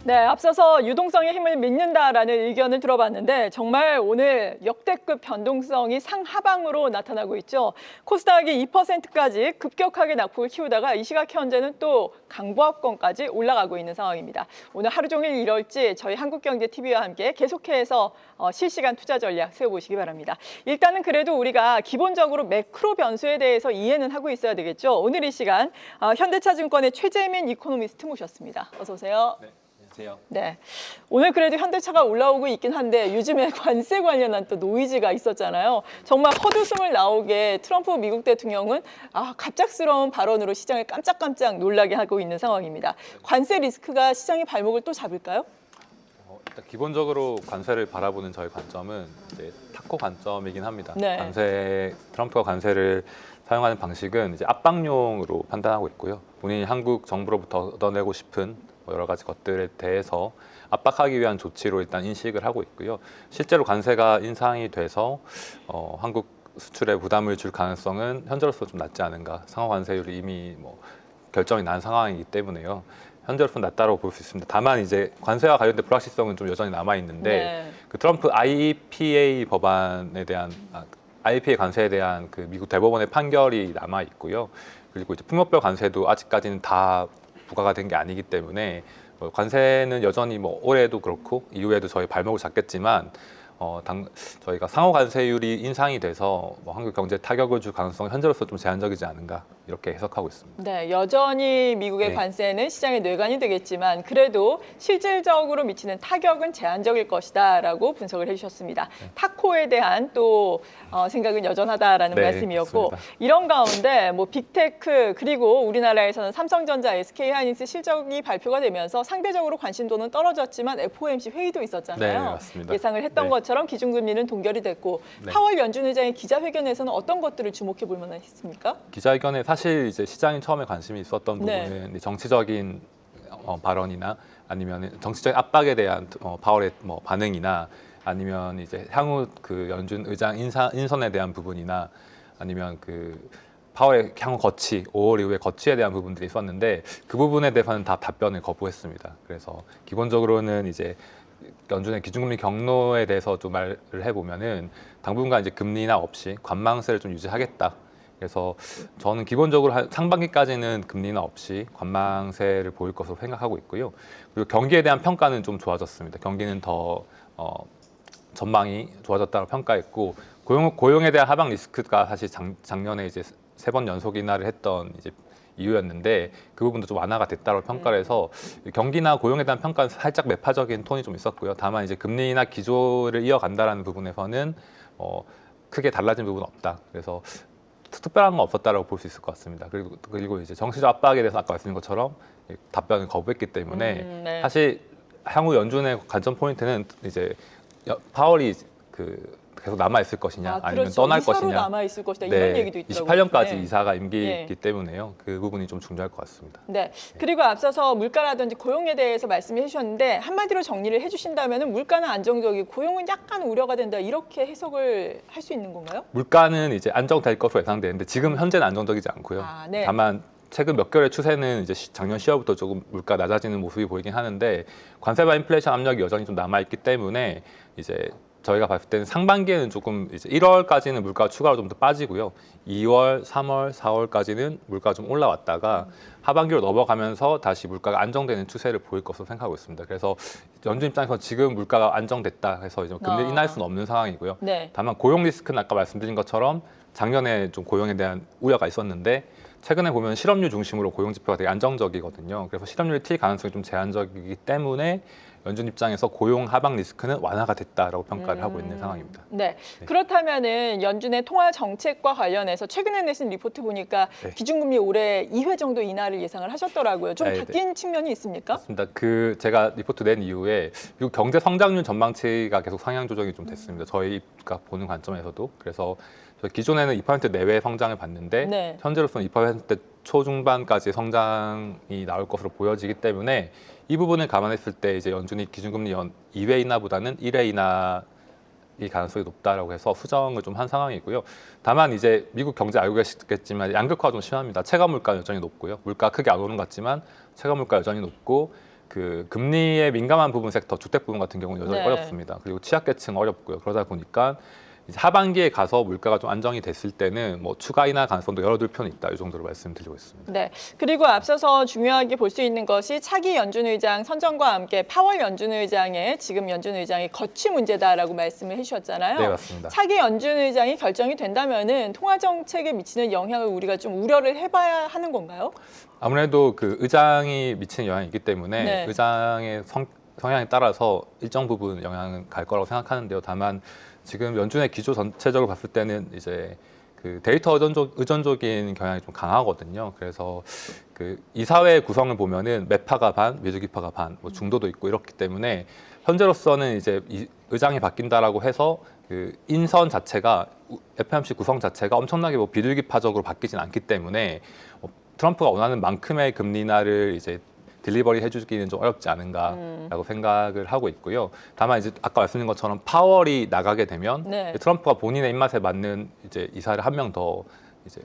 네, 앞서서 유동성의 힘을 믿는다라는 의견을 들어봤는데 정말 오늘 역대급 변동성이 상하방으로 나타나고 있죠. 코스닥이 2%까지 급격하게 낙폭을 키우다가 이 시각 현재는 또 강보합권까지 올라가고 있는 상황입니다. 오늘 하루 종일 이럴지 저희 한국경제TV와 함께 계속해서 실시간 투자 전략 세워보시기 바랍니다. 일단은 그래도 우리가 기본적으로 매크로 변수에 대해서 이해는 하고 있어야 되겠죠. 오늘 이 시간 현대차증권의 최재민 이코노미스트 모셨습니다. 어서 오세요. 네. 안녕하세요. 네, 오늘 그래도 현대차가 올라오고 있긴 한데 요즘에 관세 관련한 또 노이즈가 있었잖아요. 정말 헛웃음을 나오게 트럼프 미국 대통령은 갑작스러운 발언으로 시장을 깜짝깜짝 놀라게 하고 있는 상황입니다. 관세 리스크가 시장의 발목을 또 잡을까요? 일단 기본적으로 관세를 바라보는 저희 관점은 이제 타코 관점이긴 합니다. 네. 트럼프가 관세를 사용하는 방식은 이제 압박용으로 판단하고 있고요. 본인이 한국 정부로부터 얻어내고 싶은 여러 가지 것들에 대해서 압박하기 위한 조치로 일단 인식을 하고 있고요. 실제로 관세가 인상이 돼서 한국 수출에 부담을 줄 가능성은 현재로서 좀 낮지 않은가. 상호 관세율이 이미 결정이 난 상황이기 때문에요. 현재로서는 낮다고 볼 수 있습니다. 다만 이제 관세와 관련된 불확실성은 좀 여전히 남아 있는데 네. 그 트럼프 IEPA 법안에 대한 IEPA 관세에 대한 그 미국 대법원의 판결이 남아 있고요. 그리고 이제 품목별 관세도 아직까지는 다 부과가 된 게 아니기 때문에 관세는 여전히 올해도 그렇고 이후에도 저희 발목을 잡겠지만 저희가 상호 관세율이 인상이 돼서 한국 경제에 타격을 줄 가능성은 현재로서 좀 제한적이지 않은가 이렇게 해석하고 있습니다. 네, 여전히 미국의 네. 관세는 시장의 뇌관이 되겠지만 그래도 실질적으로 미치는 타격은 제한적일 것이다라고 분석을 해주셨습니다. 네. 타코에 대한 또 생각은 여전하다라는 네, 말씀이었고 맞습니다. 이런 가운데 빅테크 그리고 우리나라에서는 삼성전자, SK하이닉스 실적이 발표가 되면서 상대적으로 관심도는 떨어졌지만 FOMC 회의도 있었잖아요. 네, 맞습니다. 예상을 했던 네. 것처럼 기준금리는 동결이 됐고 네. 파월 연준 의장의 기자회견에서는 어떤 것들을 주목해 볼 만했습니까? 기자회견에 사실 이제 시장이 처음에 관심이 있었던 네. 부분은 정치적인 발언이나 아니면 정치적인 압박에 대한 파월의 반응이나 아니면 이제 향후 그 연준 의장 인선에 대한 부분이나 아니면 그 파월의 향후 거치, 5월 이후의 거치에 대한 부분들이 있었는데 그 부분에 대해서는 다 답변을 거부했습니다. 그래서 기본적으로는 이제 연준의 기준금리 경로에 대해서 좀 말을 해보면은 당분간 이제 금리나 없이 관망세를 좀 유지하겠다. 그래서 저는 기본적으로 상반기까지는 금리나 없이 관망세를 보일 것으로 생각하고 있고요. 그리고 경기에 대한 평가는 좀 좋아졌습니다. 경기는 더 전망이 좋아졌다고 평가했고 고용에 대한 하방 리스크가 사실 작년에 이제 3번 연속 인하를 했던 이제 이유였는데 그 부분도 좀 완화가 됐다고 평가를 해서 경기나 고용에 대한 평가는 살짝 매파적인 톤이 좀 있었고요. 다만 이제 금리나 기조를 이어간다라는 부분에서는 크게 달라진 부분은 없다. 그래서 특별한 건 없었다라고 볼 수 있을 것 같습니다. 그리고 이제 정치적 압박에 대해서 아까 말씀드린 것처럼 답변을 거부했기 때문에 네. 사실 향후 연준의 관전 포인트는 이제 파월이 계속 남아 있을 것이냐 아니면 그렇죠. 떠날 이사로 것이냐. 남아 있을 것이다 이런 얘기도 있더라고요. 28년까지 네. 이사가 임기이기 네. 때문에요. 그 부분이 좀 중요할 것 같습니다. 네. 그리고 앞서서 물가라든지 고용에 대해서 말씀해 주셨는데 한마디로 정리를 해주신다면 물가는 안정적이고 고용은 약간 우려가 된다 이렇게 해석을 할 수 있는 건가요? 물가는 이제 안정될 것으로 예상되는데 지금 현재는 안정적이지 않고요. 네. 다만 최근 몇 개월의 추세는 이제 작년 10월부터 조금 물가 낮아지는 모습이 보이긴 하는데 관세와 인플레이션 압력이 여전히 좀 남아 있기 때문에 이제 저희가 봤을 때는 상반기에는 조금 이제 1월까지는 물가가 추가로 좀 더 빠지고요. 2월, 3월, 4월까지는 물가가 좀 올라왔다가 하반기로 넘어가면서 다시 물가가 안정되는 추세를 보일 것으로 생각하고 있습니다. 그래서 연준 입장에서 지금 물가가 안정됐다 해서 이제 금리 인하할 수는 없는 상황이고요. 네. 다만 고용 리스크는 아까 말씀드린 것처럼 작년에 좀 고용에 대한 우려가 있었는데 최근에 보면 실업률 중심으로 고용 지표가 되게 안정적이거든요. 그래서 실업률이 튈 가능성이 좀 제한적이기 때문에 연준 입장에서 고용 하방 리스크는 완화가 됐다라고 평가를 하고 있는 상황입니다. 네. 그렇다면은 연준의 통화 정책과 관련해서 최근에 내신 리포트 보니까 네. 기준금리 올해 2회 정도 인하를 예상을 하셨더라고요. 좀 네, 바뀐 측면이 있습니까? 맞습니다. 제가 리포트 낸 이후에 미국 경제 성장률 전망치가 계속 상향 조정이 좀 됐습니다. 저희가 보는 관점에서도. 그래서 기존에는 2% 내외 성장을 봤는데 네. 현재로서는 2% 초중반까지 성장이 나올 것으로 보여지기 때문에 이 부분을 감안했을 때 이제 연준이 기준금리 2회 인하보다는 1회 인하의 가능성이 높다라고 해서 수정을 좀 한 상황이고요. 다만 이제 미국 경제 알고 계시겠지만 양극화가 좀 심합니다. 체감 물가는 여전히 높고요. 물가 크게 안 오른 것 같지만 체감 물가 여전히 높고 그 금리에 민감한 부분 섹터, 주택 부분 같은 경우는 여전히 네. 어렵습니다. 그리고 취약계층 어렵고요. 그러다 보니까 이제 하반기에 가서 물가가 좀 안정이 됐을 때는 뭐 추가 인하 가능성도 열어둘 필요는 있다. 이 정도로 말씀드리고 있습니다. 네. 그리고 앞서서 중요하게 볼 수 있는 것이 차기 연준 의장 선정과 함께 파월 연준 의장의 지금 연준 의장의 거취 문제다라고 말씀을 해주셨잖아요. 네, 맞습니다. 차기 연준 의장이 결정이 된다면은 통화 정책에 미치는 영향을 우리가 좀 우려를 해봐야 하는 건가요? 아무래도 그 의장이 미치는 영향이 있기 때문에 네. 의장의 성향에 따라서 일정 부분 영향은 갈 거라고 생각하는데요. 다만 지금 연준의 기조 전체적으로 봤을 때는 이제 그 데이터 의존적인 경향이 좀 강하거든요. 그래서 그 이사회 구성을 보면은 매파가 반, 미주기파가 반, 뭐 중도도 있고 이렇기 때문에 현재로서는 이제 의장이 바뀐다라고 해서 그 인선 자체가 FOMC 구성 자체가 엄청나게 뭐 비둘기파적으로 바뀌진 않기 때문에 트럼프가 원하는 만큼의 금리 인하를 이제 딜리버리 해주기는 좀 어렵지 않은가라고 생각을 하고 있고요. 다만 이제 아까 말씀드린 것처럼 파월이 나가게 되면 네. 트럼프가 본인의 입맛에 맞는 이제 이사를 한 명 더 이제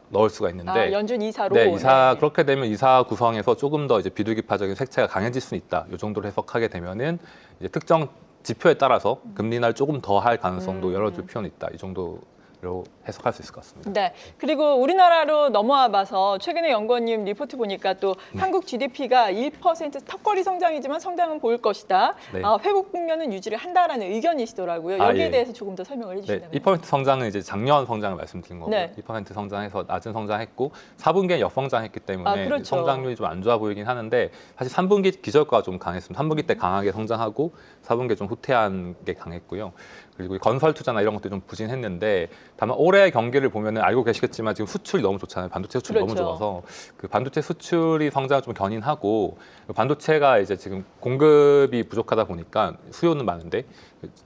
넣을 수가 있는데 연준 이사로. 네, 네. 그렇게 되면 이사 구성에서 조금 더 이제 비둘기파적인 색채가 강해질 수는 있다. 이 정도로 해석하게 되면은 이제 특정 지표에 따라서 금리 인하를 조금 더 할 가능성도 열어줄 필요는 있다. 이 정도로 해석할 수 있을 것 같습니다. 네. 그리고 우리나라로 넘어와 봐서 최근에 연구원님 리포트 보니까 또 한국 GDP가 1% 턱걸이 성장이지만 성장은 보일 것이다. 네. 회복 국면은 유지를 한다라는 의견이시더라고요. 여기에 예. 대해서 조금 더 설명을 네, 해주신다면. 2% 성장은 이제 작년 성장을 말씀드린 거고요. 네. 2% 성장해서 낮은 성장했고 4분기에 역성장했기 때문에 그렇죠. 성장률이 좀 안 좋아 보이긴 하는데 사실 3분기 기저효과가 좀 강했습니다. 3분기 때 강하게 성장하고 4분기에 좀 후퇴한 게 강했고요. 그리고 건설 투자나 이런 것도 좀 부진했는데 다만 올해 경기를 보면은 알고 계시겠지만 지금 수출이 너무 좋잖아요. 반도체 수출이 그렇죠. 너무 좋아서 그 반도체 수출이 성장을 좀 견인하고 반도체가 이제 지금 공급이 부족하다 보니까 수요는 많은데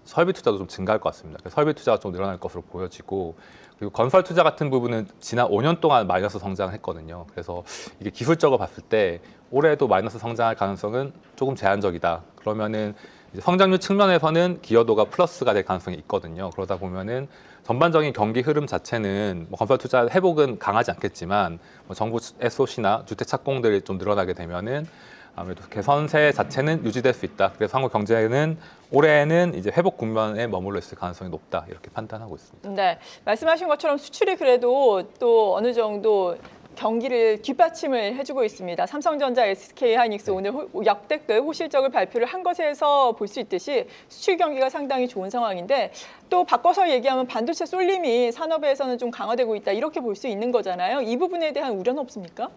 설비 투자도 좀 증가할 것 같습니다. 그래서 설비 투자가 좀 늘어날 것으로 보여지고 그리고 건설 투자 같은 부분은 지난 5년 동안 마이너스 성장했거든요. 그래서 이게 기술적으로 봤을 때 올해도 마이너스 성장할 가능성은 조금 제한적이다. 그러면은 이제 성장률 측면에서는 기여도가 플러스가 될 가능성이 있거든요. 그러다 보면은 전반적인 경기 흐름 자체는 뭐 건설 투자 회복은 강하지 않겠지만 뭐 정부 SOC나 주택 착공들이 좀 늘어나게 되면은 아무래도 개선세 자체는 유지될 수 있다. 그래서 한국 경제는 올해는 이제 회복 국면에 머물러 있을 가능성이 높다. 이렇게 판단하고 있습니다. 네. 말씀하신 것처럼 수출이 그래도 또 어느 정도 경기를 뒷받침을 해주고 있습니다. 삼성전자, SK하이닉스 오늘 역대급 호실적을 발표를 한 것에서 볼 수 있듯이 수출 경기가 상당히 좋은 상황인데 또 바꿔서 얘기하면 반도체 쏠림이 산업에서는 좀 강화되고 있다 이렇게 볼 수 있는 거잖아요. 이 부분에 대한 우려는 없습니까?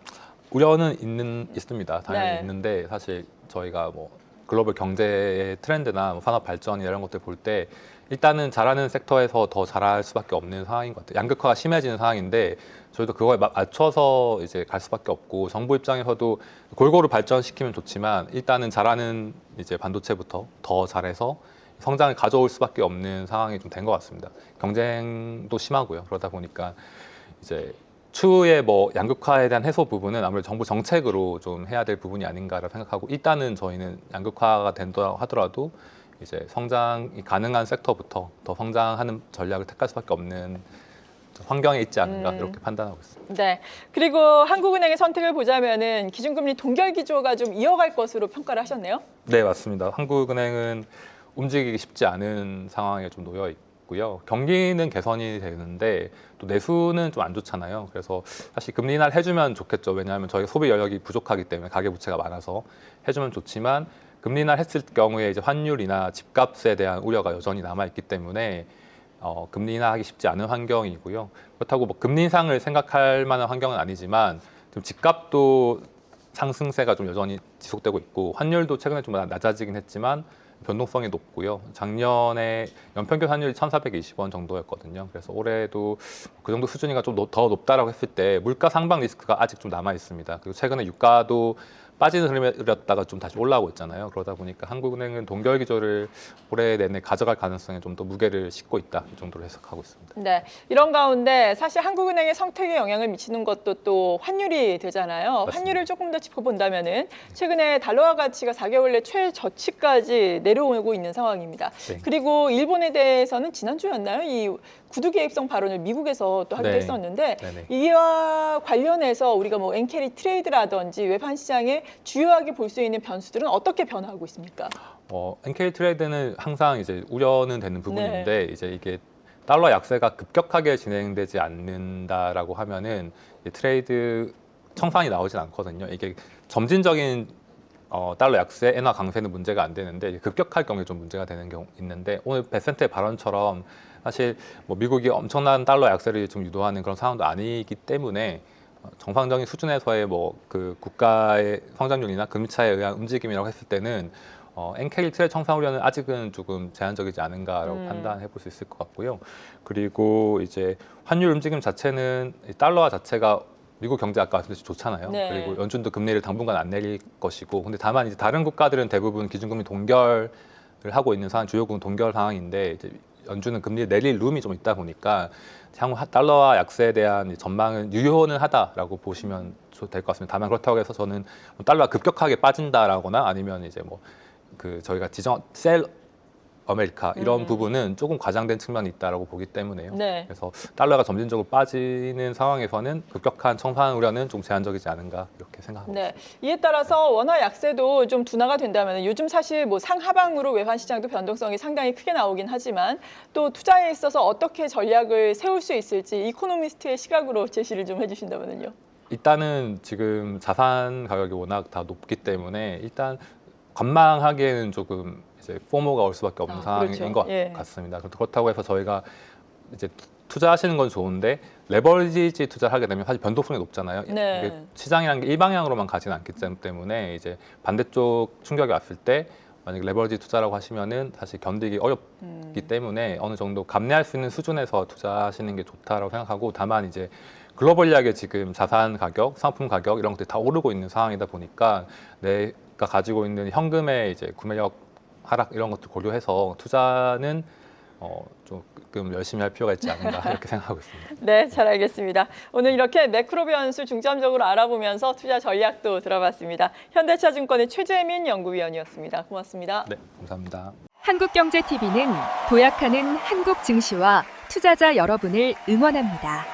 우려는 있습니다. 당연히 네. 있는데 사실 저희가 뭐 글로벌 경제의 트렌드나 뭐 산업 발전 이런 것들 볼 때 일단은 잘하는 섹터에서 더 잘할 수밖에 없는 상황인 것 같아요. 양극화가 심해지는 상황인데 저희도 그거에 맞춰서 이제 갈 수밖에 없고 정부 입장에서도 골고루 발전시키면 좋지만 일단은 잘하는 이제 반도체부터 더 잘해서 성장을 가져올 수밖에 없는 상황이 좀 된 것 같습니다. 경쟁도 심하고요. 그러다 보니까 이제 추후에 뭐 양극화에 대한 해소 부분은 아무래도 정부 정책으로 좀 해야 될 부분이 아닌가라고 생각하고 일단은 저희는 양극화가 된다 하더라도 이제 성장이 가능한 섹터부터 더 성장하는 전략을 택할 수밖에 없는 환경에 있지 않은가 이렇게 판단하고 있습니다. 네. 그리고 한국은행의 선택을 보자면은 기준금리 동결 기조가 좀 이어갈 것으로 평가를 하셨네요. 네, 맞습니다. 한국은행은 움직이기 쉽지 않은 상황에 좀 놓여 있고요. 경기는 개선이 되는데 또 내수는 좀 안 좋잖아요. 그래서 사실 금리 인하를 해주면 좋겠죠. 왜냐하면 저희 소비 여력이 부족하기 때문에 가계부채가 많아서 해주면 좋지만 금리 인하를 했을 경우에 이제 환율이나 집값에 대한 우려가 여전히 남아 있기 때문에 금리 인하하기 쉽지 않은 환경이고요. 그렇다고 뭐 금리 인상을 생각할 만한 환경은 아니지만 지금 집값도 상승세가 좀 여전히 지속되고 있고 환율도 최근에 좀 낮아지긴 했지만 변동성이 높고요. 작년에 연평균 환율이 1,420원 정도였거든요. 그래서 올해도 그 정도 수준이가 좀 더 높다라고 했을 때 물가 상방 리스크가 아직 좀 남아 있습니다. 그리고 최근에 유가도 빠지는 흐름이었다가 좀 다시 올라오고 있잖아요. 그러다 보니까 한국은행은 동결 기조를 올해 내내 가져갈 가능성에 좀 더 무게를 싣고 있다. 이 정도로 해석하고 있습니다. 네, 이런 가운데 사실 한국은행의 선택에 영향을 미치는 것도 또 환율이 되잖아요. 맞습니다. 환율을 조금 더 짚어본다면은 최근에 달러화 가치가 4개월 내 최저치까지 내려오고 있는 상황입니다. 네. 그리고 일본에 대해서는 지난주였나요? 이 구두 개입성 발언을 미국에서 또 하기도 네. 했었는데 네네. 이와 관련해서 우리가 뭐 엔캐리 트레이드라든지 외환 시장에 주요하게 볼 수 있는 변수들은 어떻게 변화하고 있습니까? NK 트레이드는 항상 이제 우려는 되는 부분인데 이제 이게 달러 약세가 급격하게 진행되지 않는다라고 하면은 이제 트레이드 청산이 나오진 않거든요. 이게 점진적인 달러 약세, 엔화 강세는 문제가 안 되는데 급격할 경우에 좀 문제가 되는 경우 있는데 오늘 베센트의 발언처럼 사실 뭐 미국이 엄청난 달러 약세를 좀 유도하는 그런 상황도 아니기 때문에 정상적인 수준에서의 뭐 그 국가의 성장률이나 금리차에 의한 움직임이라고 했을 때는 NK 트레이드 청산 우려는 아직은 조금 제한적이지 않은가라고 판단해 볼 수 있을 것 같고요. 그리고 이제 환율 움직임 자체는 이 달러화 자체가 미국 경제 아까 말씀드렸듯이 좋잖아요. 네. 그리고 연준도 금리를 당분간 안 내릴 것이고, 근데 다만 이제 다른 국가들은 대부분 기준금리 동결을 하고 있는 상황, 주요국은 동결 상황인데 이제 연준은 금리를 내릴 룸이 좀 있다 보니까 향후 달러화 약세에 대한 전망은 유효는 하다라고 보시면 될 것 같습니다. 다만 그렇다고 해서 저는 달러가 급격하게 빠진다라거나 아니면 이제 뭐 그 저희가 셀 아메리카 이런 부분은 조금 과장된 측면이 있다라고 보기 때문에요. 네. 그래서 달러가 점진적으로 빠지는 상황에서는 급격한 청산 우려는 좀 제한적이지 않은가 이렇게 생각하고 네. 있습니다. 이에 따라서 원화 약세도 좀 둔화가 된다면 요즘 사실 뭐 상하방으로 외환 시장도 변동성이 상당히 크게 나오긴 하지만 또 투자에 있어서 어떻게 전략을 세울 수 있을지 이코노미스트의 시각으로 제시를 좀 해주신다면요. 일단은 지금 자산 가격이 워낙 다 높기 때문에 일단 관망하기에는 조금 이제 포모가 올 수밖에 없는 상황인 그렇죠. 것 예. 같습니다. 그렇다고 해서 저희가 이제 투자하시는 건 좋은데 레버리지 투자를 하게 되면 사실 변동성이 높잖아요. 네. 이게 시장이라는 게 일방향으로만 가지는 않기 때문에 이제 반대쪽 충격이 왔을 때 만약에 레버리지 투자라고 하시면은 사실 견디기 어렵기 때문에 어느 정도 감내할 수 있는 수준에서 투자하시는 게 좋다라고 생각하고, 다만 이제 글로벌리하게 지금 자산 가격, 상품 가격 이런 것들이 다 오르고 있는 상황이다 보니까 내가 가지고 있는 현금의 이제 구매력 하락 이런 것들 고려해서 투자는 조금 열심히 할 필요가 있지 않은가 이렇게 생각하고 있습니다. 네, 잘 알겠습니다. 오늘 이렇게 매크로 변수 중점적으로 알아보면서 투자 전략도 들어봤습니다. 현대차증권의 최재민 연구위원이었습니다. 고맙습니다. 네, 감사합니다. 한국경제TV는 도약하는 한국 증시와 투자자 여러분을 응원합니다.